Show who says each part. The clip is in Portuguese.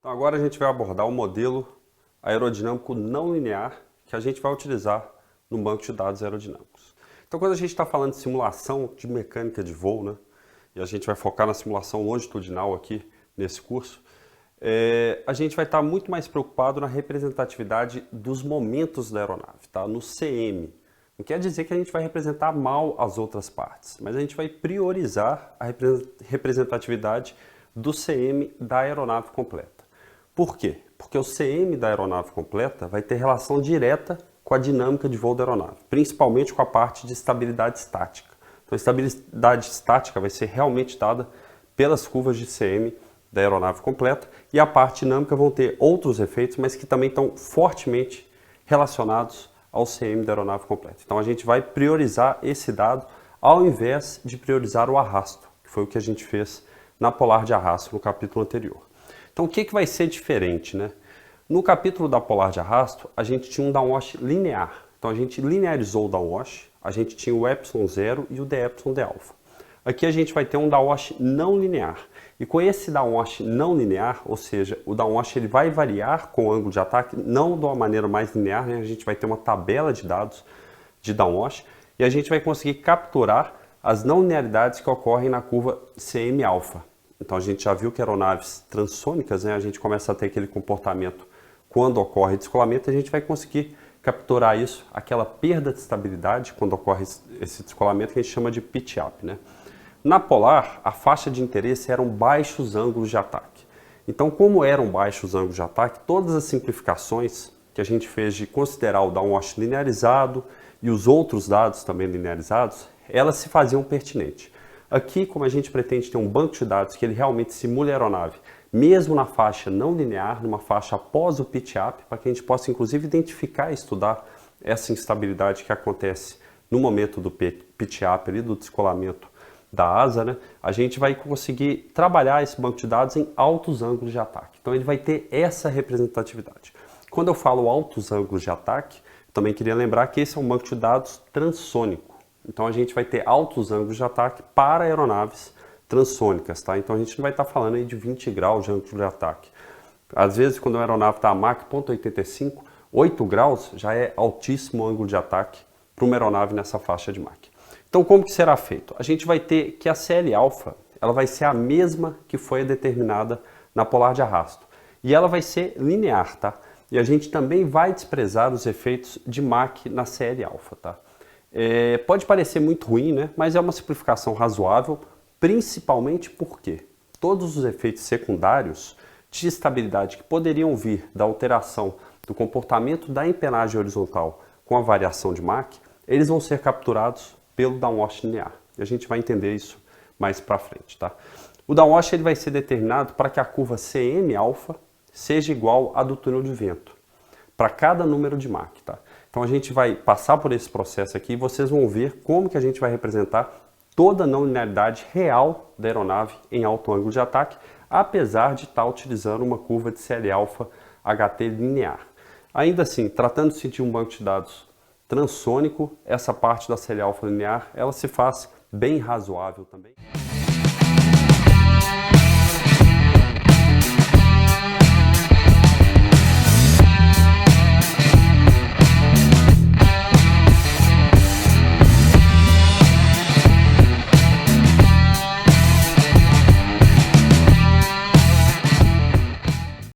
Speaker 1: Então, agora a gente vai abordar o modelo aerodinâmico não linear que a gente vai utilizar no banco de dados aerodinâmicos. Então, quando a gente está falando de simulação de mecânica de voo, né, e a gente vai focar na simulação longitudinal aqui nesse curso, a gente vai estar muito mais preocupado na representatividade dos momentos da aeronave, tá? No CM. Não quer dizer que a gente vai representar mal as outras partes, mas a gente vai priorizar a representatividade do CM da aeronave completa. Por quê? Porque o CM da aeronave completa vai ter relação direta com a dinâmica de voo da aeronave, principalmente com a parte de estabilidade estática. Então, a estabilidade estática vai ser realmente dada pelas curvas de CM da aeronave completa, e a parte dinâmica vão ter outros efeitos, mas que também estão fortemente relacionados ao CM da aeronave completa. Então, a gente vai priorizar esse dado ao invés de priorizar o arrasto, que foi o que a gente fez na polar de arrasto no capítulo anterior. Então, o que vai ser diferente, né? No capítulo da polar de arrasto, a gente tinha um downwash linear. Então, a gente linearizou o downwash, a gente tinha o ε0 e o dε de alfa. Aqui a gente vai ter um downwash não linear. E com esse downwash não linear, ou seja, o downwash ele vai variar com o ângulo de ataque, não de uma maneira mais linear, né? A gente vai ter uma tabela de dados de downwash e a gente vai conseguir capturar as não linearidades que ocorrem na curva CM alfa. Então a gente já viu que aeronaves transônicas, né, a gente começa a ter aquele comportamento quando ocorre descolamento, a gente vai conseguir capturar isso, aquela perda de estabilidade quando ocorre esse descolamento que a gente chama de pitch up, né? Na polar, a faixa de interesse eram baixos ângulos de ataque. Então, como eram baixos ângulos de ataque, todas as simplificações que a gente fez de considerar o downwash linearizado e os outros dados também linearizados, elas se faziam pertinentes. Aqui, como a gente pretende ter um banco de dados que ele realmente simule a aeronave, mesmo na faixa não linear, numa faixa após o pitch up, para que a gente possa inclusive identificar e estudar essa instabilidade que acontece no momento do pitch up, ali, do descolamento da asa, né? A gente vai conseguir trabalhar esse banco de dados em altos ângulos de ataque. Então ele vai ter essa representatividade. Quando eu falo altos ângulos de ataque, também queria lembrar que esse é um banco de dados transônico. Então a gente vai ter altos ângulos de ataque para aeronaves transônicas, tá? Então a gente não vai estar falando aí de 20 graus de ângulo de ataque. Às vezes, quando a aeronave está a Mach 0.85, 8 graus já é altíssimo ângulo de ataque para uma aeronave nessa faixa de Mach. Então, como que será feito? A gente vai ter que a CL alfa, ela vai ser a mesma que foi determinada na polar de arrasto. E ela vai ser linear, tá? E a gente também vai desprezar os efeitos de Mach na CL alfa, tá? Pode parecer muito ruim, né? Mas é uma simplificação razoável, principalmente porque todos os efeitos secundários de estabilidade que poderiam vir da alteração do comportamento da empenagem horizontal com a variação de Mach, eles vão ser capturados pelo downwash linear. E a gente vai entender isso mais para frente, tá? O downwash ele vai ser determinado para que a curva CM alfa seja igual à do túnel de vento, para cada número de Mach, tá? Então a gente vai passar por esse processo aqui e vocês vão ver como que a gente vai representar toda a não linearidade real da aeronave em alto ângulo de ataque, apesar de estar utilizando uma curva de CL alfa HT linear. Ainda assim, tratando-se de um banco de dados transônico, essa parte da CL alfa linear, ela se faz bem razoável também.